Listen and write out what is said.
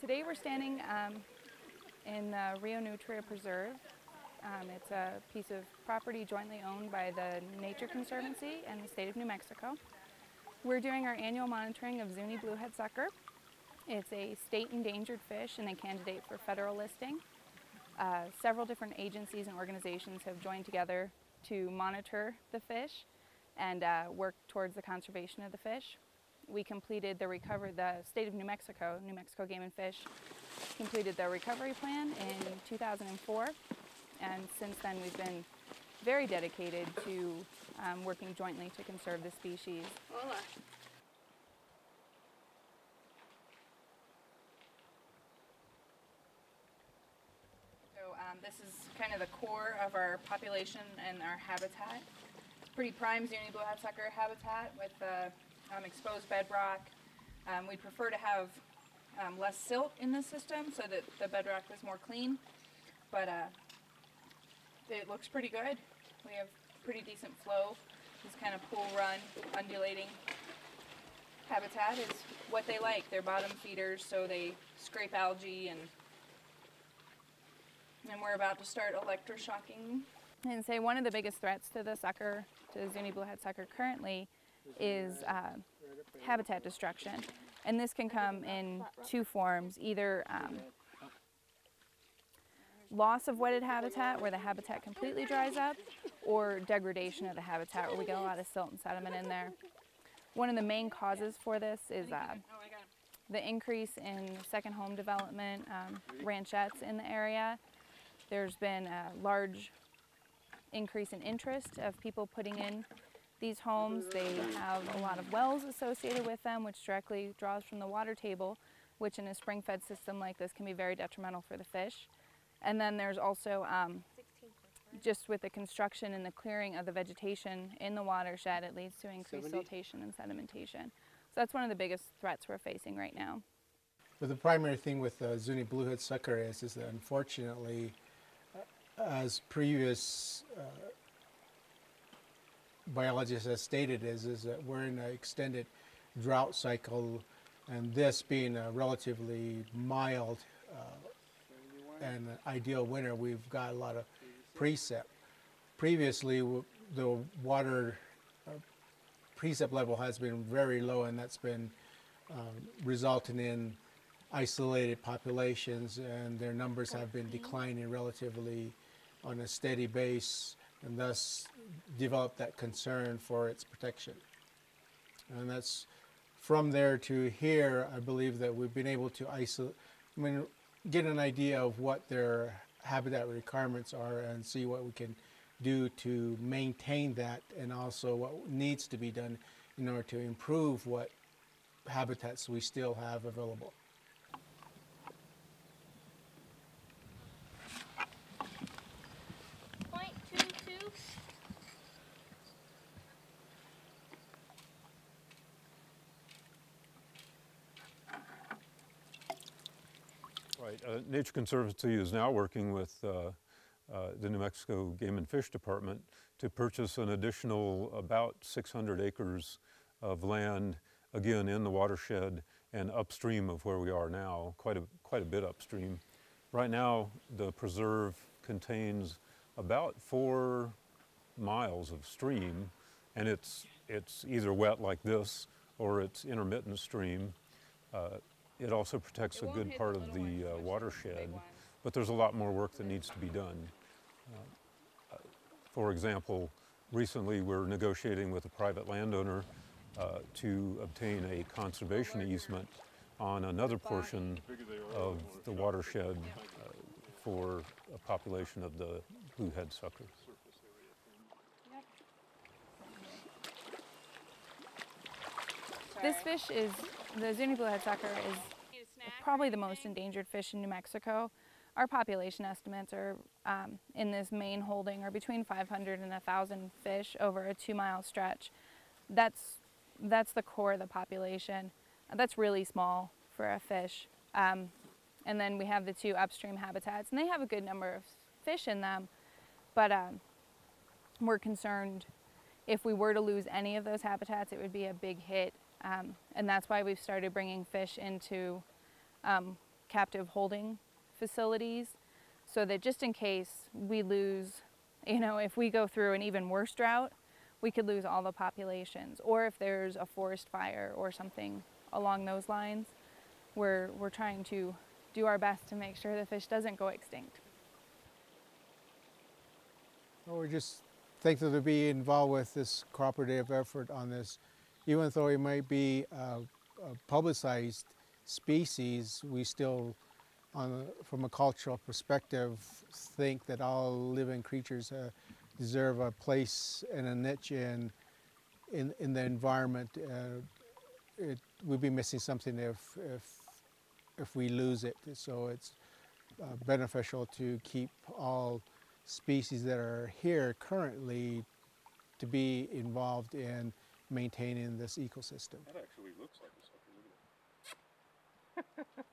Today we're standing in the Rio Nutria Preserve. It's a piece of property jointly owned by the Nature Conservancy and the state of New Mexico. We're doing our annual monitoring of Zuni Bluehead Sucker. It's a state endangered fish and a candidate for federal listing. Several different agencies and organizations have joined together to monitor the fish and work towards the conservation of the fish. We completed the state of New Mexico Game and Fish, completed the recovery plan in 2004, and since then we've been very dedicated to working jointly to conserve the species. Hola. So this is kind of the core of our population and our habitat. It's pretty prime Zuni Bluehead Sucker habitat with exposed bedrock. We prefer to have less silt in the system so that the bedrock is more clean, but it looks pretty good. We have pretty decent flow. This kind of pool run, undulating habitat is what they like. They're bottom feeders, so they scrape algae, and we're about to start electroshocking. And say one of the biggest threats to the sucker, to the Zuni Bluehead Sucker currently, is habitat destruction. And this can come in two forms, either loss of wetted habitat, where the habitat completely dries up, or degradation of the habitat, where we get a lot of silt and sediment in there. One of the main causes for this is the increase in second home development, ranchettes in the area. There's been a large increase in interest of people putting in these homes. They have a lot of wells associated with them, which directly draws from the water table, which in a spring-fed system like this can be very detrimental for the fish. And then there's also, just with the construction and the clearing of the vegetation in the watershed, it leads to increased siltation and sedimentation. So that's one of the biggest threats we're facing right now. But the primary thing with Zuni Bluehead Sucker is that unfortunately, as previous biologists have stated, is that we're in an extended drought cycle, and this being a relatively mild and ideal winter, we've got a lot of precip. Previously, the water precip level has been very low, and that's been resulting in isolated populations, and their numbers have been declining relatively on a steady base, and thus developed that concern for its protection. And that's from there to here, I believe that we've been able to get an idea of what their habitat requirements are and see what we can do to maintain that, and also what needs to be done in order to improve what habitats we still have available. Right. Nature Conservancy is now working with the New Mexico Game and Fish Department to purchase an additional about 600 acres of land, again in the watershed and upstream of where we are now, quite a bit upstream. Right now, the preserve contains about 4 miles of stream, and it's either wet like this or it's intermittent stream. It also protects a good part of the watershed, but there's a lot more work that needs to be done. For example, recently we're negotiating with a private landowner to obtain a conservation easement on another portion of the watershed for a population of the bluehead sucker. This fish the Zuni Bluehead Sucker is probably the most endangered fish in New Mexico. Our population estimates are in this main holding are between 500 and 1,000 fish over a 2-mile stretch. That's the core of the population. That's really small for a fish. And then we have the 2 upstream habitats, and they have a good number of fish in them, but we're concerned if we were to lose any of those habitats, it would be a big hit. And that's why we've started bringing fish into captive holding facilities, so that just in case we lose, you know, if we go through an even worse drought, we could lose all the populations. Or if there's a forest fire or something along those lines, we're trying to do our best to make sure the fish doesn't go extinct. Well, we're just thankful to be involved with this cooperative effort on this. Even though it might be a publicized species, we still, from a cultural perspective, think that all living creatures deserve a place and a niche in the environment. We'd be missing something if we lose it. So it's beneficial to keep all species that are here currently to be involved in maintaining this ecosystem. That actually looks like a sucker. Look at it.